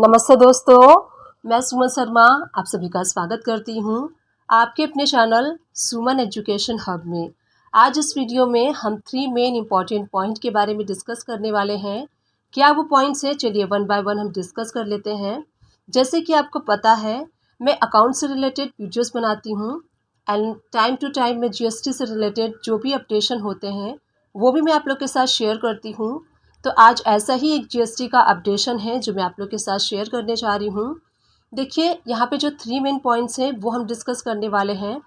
नमस्ते दोस्तों, मैं सुमन शर्मा आप सभी का स्वागत करती हूँ आपके अपने चैनल सुमन एजुकेशन हब में। आज इस वीडियो में हम 3 मेन इंपॉर्टेंट पॉइंट के बारे में डिस्कस करने वाले हैं। क्या वो पॉइंट्स हैं? चलिए वन बाय वन हम डिस्कस कर लेते हैं। जैसे कि आपको पता है, मैं अकाउंट से रिलेटेड वीडियोज़ बनाती हूँ एंड टाइम टू टाइम मैं GST से रिलेटेड जो भी अपडेशन होते हैं वो भी मैं आप लोग के साथ शेयर करती हूँ। तो आज ऐसा ही एक GST का अपडेशन है जो मैं आप लोग के साथ शेयर करने जा रही हूँ। देखिए, यहाँ पे जो 3 मेन पॉइंट्स हैं वो हम डिस्कस करने वाले हैं।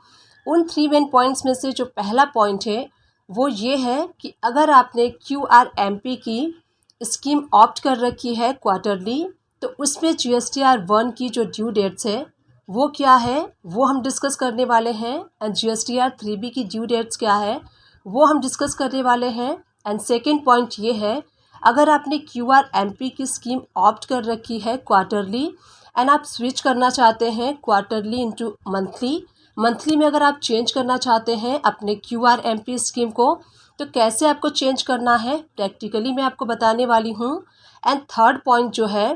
उन 3 मेन पॉइंट्स में से जो पहला पॉइंट है वो ये है कि अगर आपने QRMP की स्कीम ऑप्ट कर रखी है क्वार्टरली, तो उसमें GSTR 1 की जो ड्यू डेट्स है वो क्या है वो हम डिस्कस करने वाले हैं। एंड GSTR 3B की ड्यू डेट्स क्या है वो हम डिस्कस करने वाले हैं। एंड सेकेंड पॉइंट ये है, अगर आपने QRMP की स्कीम ऑप्ट कर रखी है क्वार्टरली एंड आप स्विच करना चाहते हैं क्वार्टरली इनटू मंथली में अगर आप चेंज करना चाहते हैं अपने QRMP स्कीम को, तो कैसे आपको चेंज करना है प्रैक्टिकली मैं आपको बताने वाली हूँ। एंड थर्ड पॉइंट जो है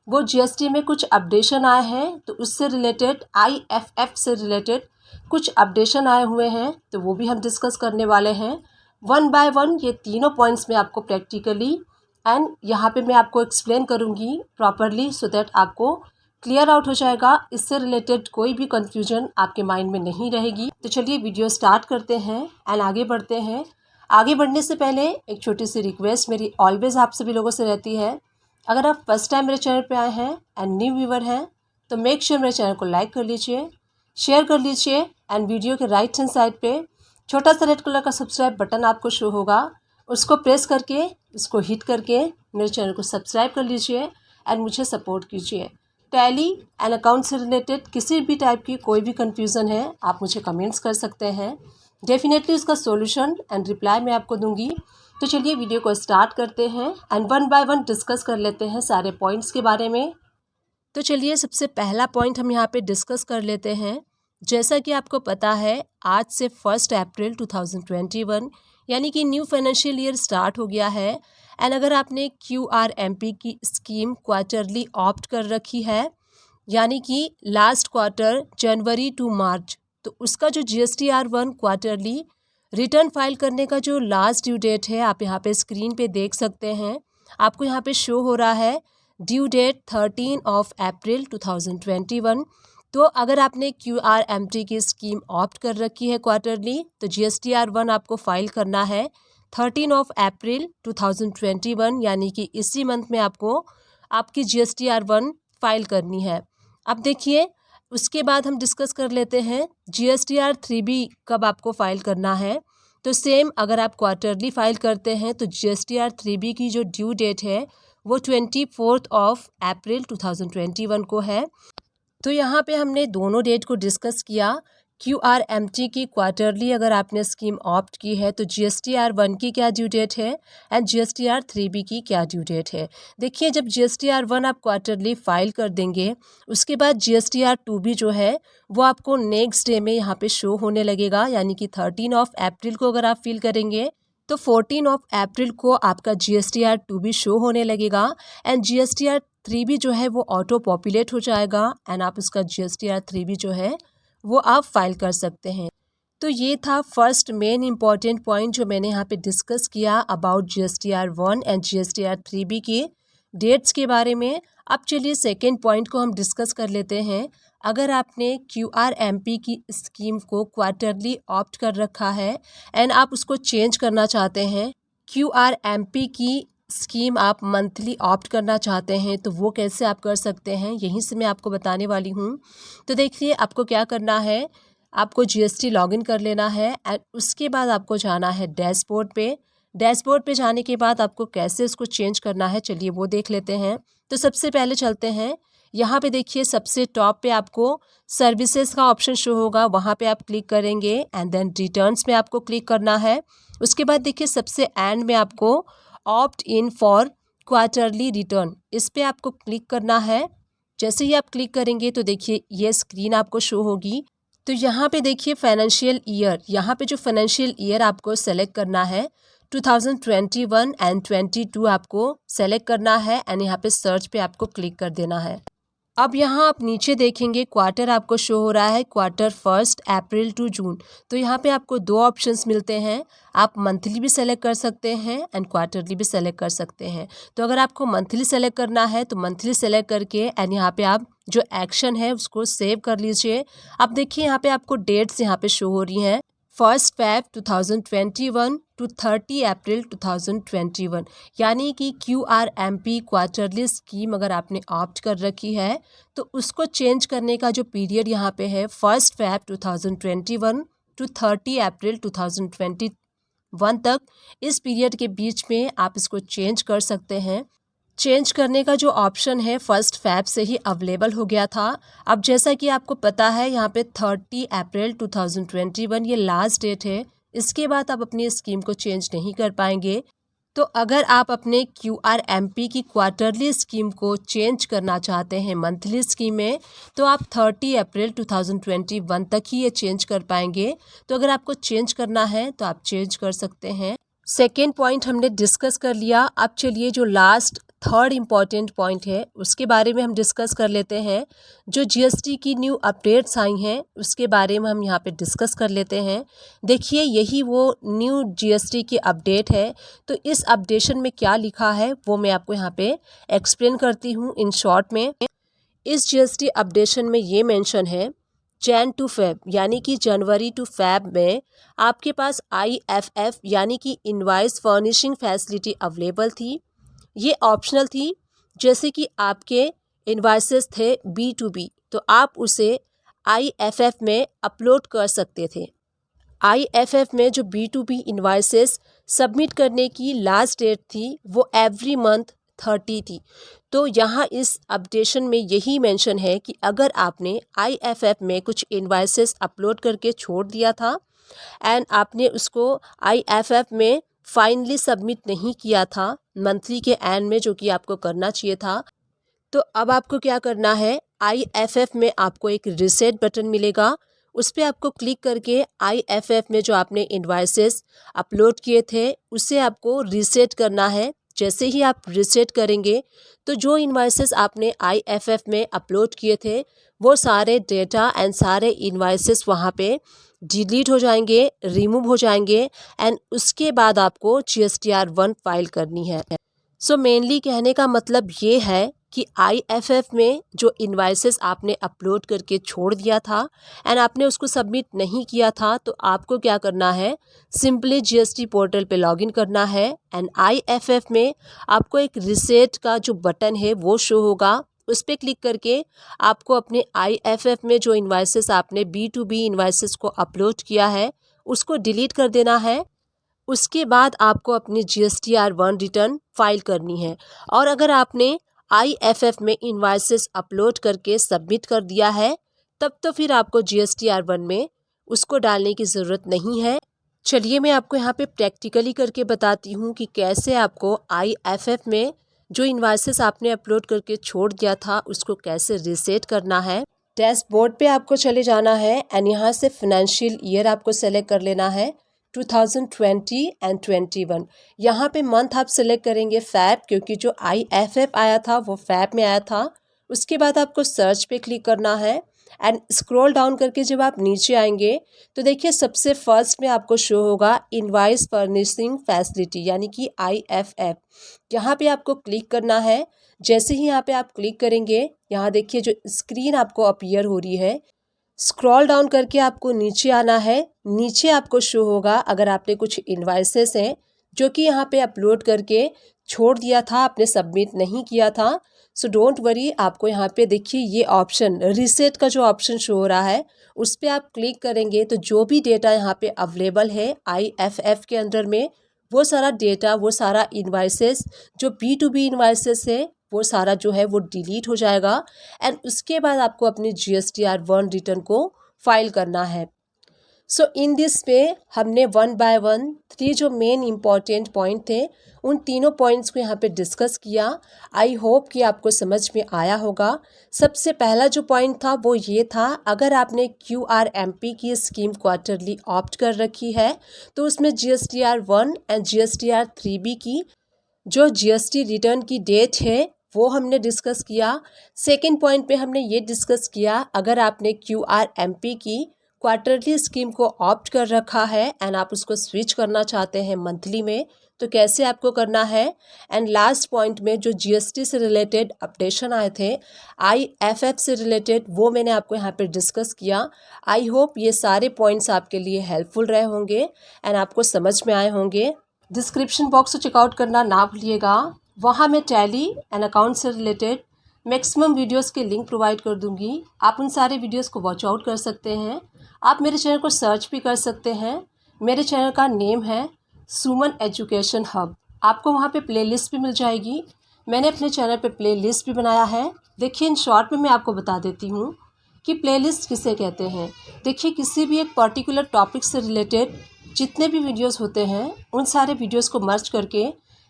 वो GST में कुछ अपडेशन आए हैं, तो उससे रिलेटेड IFF से रिलेटेड कुछ अपडेशन आए हुए हैं, तो वो भी हम डिस्कस करने वाले हैं वन बाय वन। ये तीनों पॉइंट्स में आपको प्रैक्टिकली एंड यहाँ पे मैं आपको एक्सप्लेन करूँगी प्रॉपरली सो दैट आपको क्लियर आउट हो जाएगा। इससे रिलेटेड कोई भी कन्फ्यूजन आपके माइंड में नहीं रहेगी। तो चलिए वीडियो स्टार्ट करते हैं एंड आगे बढ़ते हैं। आगे बढ़ने से पहले एक छोटी सी रिक्वेस्ट मेरी ऑलवेज आप सभी लोगों से रहती है, अगर आप फर्स्ट टाइम मेरे चैनल पे आए हैं एंड न्यू व्यूवर हैं तो मेक श्योर मेरे चैनल को लाइक कर लीजिए, शेयर कर लीजिए एंड वीडियो के राइट हैंड साइड पे छोटा सा रेड कलर का सब्सक्राइब बटन आपको शो होगा, उसको प्रेस करके उसको हिट करके मेरे चैनल को सब्सक्राइब कर लीजिए एंड मुझे सपोर्ट कीजिए। टैली एंड अकाउंट से रिलेटेड किसी भी टाइप की कोई भी कन्फ्यूज़न है आप मुझे कमेंट्स कर सकते हैं, डेफिनेटली उसका सॉल्यूशन एंड रिप्लाई मैं आपको दूंगी। तो चलिए वीडियो को स्टार्ट करते हैं and one by one discuss कर लेते हैं सारे पॉइंट्स के बारे में। तो चलिए सबसे पहला पॉइंट हम यहाँ पे डिस्कस कर लेते हैं। जैसा कि आपको पता है, आज से 1 अप्रैल 2021 यानी कि न्यू फाइनेंशियल ईयर स्टार्ट हो गया है। एंड अगर आपने QRMP की स्कीम क्वार्टरली ऑप्ट कर रखी है यानी कि लास्ट क्वार्टर जनवरी टू मार्च, तो उसका जो GSTR 1 क्वार्टरली रिटर्न फाइल करने का जो लास्ट ड्यू डेट है आप यहाँ पे स्क्रीन पे देख सकते हैं। आपको यहाँ पे शो हो रहा है ड्यू डेट 13 अप्रैल 2021। तो अगर आपने QRMP की स्कीम ऑप्ट कर रखी है क्वार्टरली, तो GSTR 1 आपको फाइल करना है 13 अप्रैल 2021 यानी कि इसी मंथ में आपको आपकी GSTR 1 फाइल करनी है। अब देखिए, उसके बाद हम डिस्कस कर लेते हैं GSTR 3B कब आपको फाइल करना है। तो सेम अगर आप क्वार्टरली फाइल करते हैं तो GSTR 3B की जो ड्यू डेट है वो 24 अप्रैल 2021 को है। तो यहाँ पे हमने दोनों डेट को डिस्कस किया। QRMP की क्वार्टरली अगर आपने स्कीम ऑप्ट की है तो GSTR 1 की क्या ड्यू डेट है एंड GSTR 3B की क्या ड्यू डेट है। देखिए, जब GSTR 1 आप क्वार्टरली फाइल कर देंगे उसके बाद GSTR 2B जो है वो आपको नेक्स्ट डे में यहाँ पे शो होने लगेगा, यानी कि 13 अप्रैल को अगर आप फिल करेंगे तो 14 अप्रैल को आपका GSTR 2B शो होने लगेगा एंड GSTR 3B जो है वो ऑटो पॉपुलेट हो जाएगा एंड आप उसका GSTR 3B जो है वो आप फाइल कर सकते हैं। तो ये था फर्स्ट मेन इम्पॉर्टेंट पॉइंट जो मैंने यहाँ पे डिस्कस किया about GSTR 1 and GSTR 3B के डेट्स के बारे में। अब चलिए सेकेंड पॉइंट को हम डिस्कस कर लेते हैं। अगर आपने QRMP की स्कीम को क्वार्टरली ऑप्ट कर रखा है एंड आप उसको चेंज करना चाहते हैं, QRMP की स्कीम आप मंथली ऑप्ट करना चाहते हैं, तो वो कैसे आप कर सकते हैं यहीं से मैं आपको बताने वाली हूँ। तो देखिए, आपको क्या करना है, आपको GST लॉगिन कर लेना है एंड उसके बाद आपको जाना है डैशबोर्ड पे। डैशबोर्ड पे जाने के बाद आपको कैसे उसको चेंज करना है चलिए वो देख लेते हैं। तो सबसे पहले चलते हैं, यहाँ पे देखिए सबसे टॉप पे आपको सर्विसेज का ऑप्शन शो होगा, वहाँ पे आप क्लिक करेंगे एंड देन रिटर्न्स में आपको क्लिक करना है। उसके बाद देखिए सबसे एंड में आपको opt in for quarterly return, इस पे आपको क्लिक करना है। जैसे ही आप क्लिक करेंगे तो देखिए ये स्क्रीन आपको शो होगी। तो यहाँ पे देखिए फाइनेंशियल ईयर, यहाँ पे जो फाइनेंशियल ईयर आपको सेलेक्ट करना है 2021 एंड 22 आपको सेलेक्ट करना है एंड यहाँ पे सर्च पे आपको क्लिक कर देना है। अब यहाँ आप नीचे देखेंगे क्वार्टर आपको शो हो रहा है, quarter first April to June. तो यहाँ पे आपको दो ऑप्शंस मिलते हैं, आप मंथली भी सेलेक्ट कर सकते हैं एंड क्वार्टरली भी सेलेक्ट कर सकते हैं। तो अगर आपको मंथली सेलेक्ट करना है तो मंथली सेलेक्ट करके एंड यहाँ पे आप जो एक्शन है उसको सेव कर लीजिए। अब देखिए यहाँ पे आपको डेट्स यहाँ पे शो हो रही हैं, 1 Feb 2021 टू 30 अप्रैल 2021, यानी कि QRMP क्वार्टरली स्कीम अगर आपने ऑप्ट कर रखी है तो उसको चेंज करने का जो पीरियड यहाँ पे है 1 Feb 2021 टू 30 अप्रैल 2021 तक, इस पीरियड के बीच में आप इसको चेंज कर सकते हैं। चेंज करने का जो ऑप्शन है 1 Feb से ही अवेलेबल हो गया था। अब जैसा कि आपको पता है यहाँ पे 30 अप्रैल 2021 ये लास्ट डेट है, इसके बाद आप अपनी स्कीम को चेंज नहीं कर पाएंगे। तो अगर आप अपने QRMP की क्वार्टरली स्कीम को चेंज करना चाहते हैं मंथली स्कीम में तो आप 30 अप्रैल 2021 तक ही ये चेंज कर पाएंगे। तो अगर आपको चेंज करना है तो आप चेंज कर सकते हैं। सेकेंड पॉइंट हमने डिस्कस कर लिया। अब चलिए जो लास्ट थर्ड इम्पॉर्टेंट पॉइंट है उसके बारे में हम डिस्कस कर लेते हैं। जो GST की न्यू अपडेट्स आई हैं उसके बारे में हम यहाँ पे डिस्कस कर लेते हैं। देखिए यही वो न्यू GST की अपडेट है। तो इस अपडेशन में क्या लिखा है वो मैं आपको यहाँ पे एक्सप्लेन करती हूँ इन शॉर्ट में। इस GST अपडेशन में ये मेंशन है जैन टू फेब यानी कि जनवरी टू फेब में आपके पास IFF यानी कि इनवॉइस फर्निशिंग फैसिलिटी अवेलेबल थी। ये ऑप्शनल थी, जैसे कि आपके इनवॉइसेस थे B2B तो आप उसे IFF में अपलोड कर सकते थे। IFF में जो B2B इनवॉइसेस सबमिट करने की लास्ट डेट थी वो एवरी मंथ 30 थी। तो यहाँ इस अपडेशन में यही मेंशन है कि अगर आपने IFF में कुछ इनवॉइसेस अपलोड करके छोड़ दिया था एंड आपने उसको IFF में फाइनली सबमिट नहीं किया था मंथली के एंड में, जो कि आपको करना चाहिए था, तो अब आपको क्या करना है, IFF में आपको एक रीसेट बटन मिलेगा, उस पर आपको क्लिक करके IFF में जो आपने इनवॉइसेस अपलोड किए थे उसे आपको रीसेट करना है। जैसे ही आप रीसेट करेंगे तो जो इनवॉइसेस आपने IFF में अपलोड किए थे वो सारे डेटा एंड सारे इनवॉइसेस वहाँ पे डिलीट हो जाएंगे, रिमूव हो जाएंगे एंड उसके बाद आपको GSTR1 फाइल करनी है। सो मेनली कहने का मतलब ये है कि IFF में जो इनवॉइसेस आपने अपलोड करके छोड़ दिया था एंड आपने उसको सबमिट नहीं किया था तो आपको क्या करना है, सिंपली GST पोर्टल पे लॉगिन करना है एंड IFF में आपको एक रीसेट का जो बटन है वो शो होगा, उस पर क्लिक करके आपको अपने IFF में जो इनवॉइसेस आपने B2B इनवॉइसेस को अपलोड किया है उसको डिलीट कर देना है। उसके बाद आपको अपनी GSTR1 रिटर्न फाइल करनी है। और अगर आपने IFF में इनवॉइसेस अपलोड करके सबमिट कर दिया है तब तो फिर आपको GSTR1 में उसको डालने की ज़रूरत नहीं है। चलिए मैं आपको यहाँ पे प्रैक्टिकली करके बताती हूँ कि कैसे आपको IFF में जो इनवॉइसेस आपने अपलोड करके छोड़ दिया था उसको कैसे रीसेट करना है। डैशबोर्ड पे आपको चले जाना है एंड यहाँ से फाइनेंशियल ईयर आपको सेलेक्ट कर लेना है 2020 एंड 21। यहाँ पे मंथ आप सेलेक्ट करेंगे फैब, क्योंकि जो IFF आया था वो फैब में आया था। उसके बाद आपको सर्च पे क्लिक करना है एंड स्क्रॉल डाउन करके जब आप नीचे आएंगे तो देखिए सबसे फर्स्ट में आपको शो होगा इनवॉइस फर्निशिंग फैसिलिटी यानी कि IFF। यहाँ पे आपको क्लिक करना है। जैसे ही यहाँ पे आप क्लिक करेंगे यहाँ देखिए जो स्क्रीन आपको अपीयर हो रही है, स्क्रॉल डाउन करके आपको नीचे आना है। नीचे आपको शो होगा अगर आपने कुछ इनवॉइसेस हैं जो कि यहाँ पे अपलोड करके छोड़ दिया था, आपने सबमिट नहीं किया था, सो डोंट वरी, आपको यहाँ पे देखिए ये ऑप्शन रीसेट का जो ऑप्शन शो हो रहा है उस पर आप क्लिक करेंगे तो जो भी डेटा यहाँ पे अवेलेबल है IFF के अंदर में वो सारा डेटा, वो सारा इनवॉइसेस जो B2B इनवॉइसेस है वो सारा जो है वो डिलीट हो जाएगा एंड उसके बाद आपको अपनी GSTR1 रिटर्न को फाइल करना है। सो इन दिस पे हमने 1 बाय 1 3 जो मेन इम्पॉर्टेंट पॉइंट थे उन तीनों पॉइंट्स को यहाँ पे डिस्कस किया। आई होप कि आपको समझ में आया होगा। सबसे पहला जो पॉइंट था वो ये था, अगर आपने QRMP की स्कीम क्वार्टरली ऑप्ट कर रखी है तो उसमें GSTR 1 एंड GSTR 3B की जो GST रिटर्न की डेट है वो हमने डिस्कस किया। सेकेंड पॉइंट पे हमने ये डिस्कस किया, अगर आपने QRMP की क्वार्टरली स्कीम को ऑप्ट कर रखा है एंड आप उसको स्विच करना चाहते हैं मंथली में तो कैसे आपको करना है। एंड लास्ट पॉइंट में जो GST से रिलेटेड अपडेशन आए थे, IFF से रिलेटेड, वो मैंने आपको यहाँ पे डिस्कस किया। आई होप ये सारे पॉइंट्स आपके लिए हेल्पफुल रहे होंगे एंड आपको समझ में आए होंगे। डिस्क्रिप्शन बॉक्स को चेकआउट करना ना भूलिएगा, वहाँ मैं टैली एंड अकाउंट से रिलेटेड मैक्सिमम वीडियोस के लिंक प्रोवाइड कर दूंगी। आप उन सारे वीडियोस को वॉच आउट कर सकते हैं। आप मेरे चैनल को सर्च भी कर सकते हैं। मेरे चैनल का नेम है सुमन एजुकेशन हब। आपको वहाँ पे प्लेलिस्ट भी मिल जाएगी। मैंने अपने चैनल पे प्लेलिस्ट भी बनाया है। देखिए, इन शॉर्ट में मैं आपको बता देती हूँ कि प्लेलिस्ट किसे कहते हैं। देखिए, किसी भी एक पर्टिकुलर टॉपिक से रिलेटेड जितने भी वीडियोस होते हैं उन सारे वीडियोस को मर्ज करके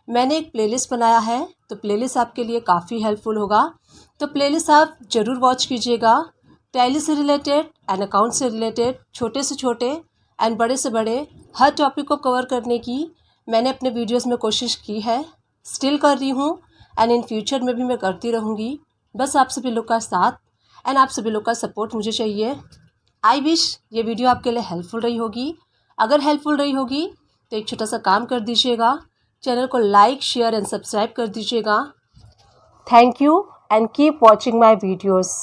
मैंने एक प्लेलिस्ट बनाया है। तो प्लेलिस्ट आपके लिए काफ़ी हेल्पफुल होगा। तो प्लेलिस्ट आप ज़रूर वॉच कीजिएगा। टैली से रिलेटेड एंड अकाउंट से रिलेटेड छोटे से छोटे एंड बड़े से बड़े हर टॉपिक को कवर करने की मैंने अपने वीडियोस में कोशिश की है, स्टिल कर रही हूँ एंड इन फ्यूचर में भी मैं करती रहूँगी। बस आप सभी लोग का साथ एंड आप सभी लोग का सपोर्ट मुझे चाहिए। आई विश ये वीडियो आपके लिए हेल्पफुल रही होगी। अगर हेल्पफुल रही होगी तो एक छोटा सा काम कर दीजिएगा, चैनल को लाइक, शेयर एंड सब्सक्राइब कर दीजिएगा। Thank you and keep watching my videos.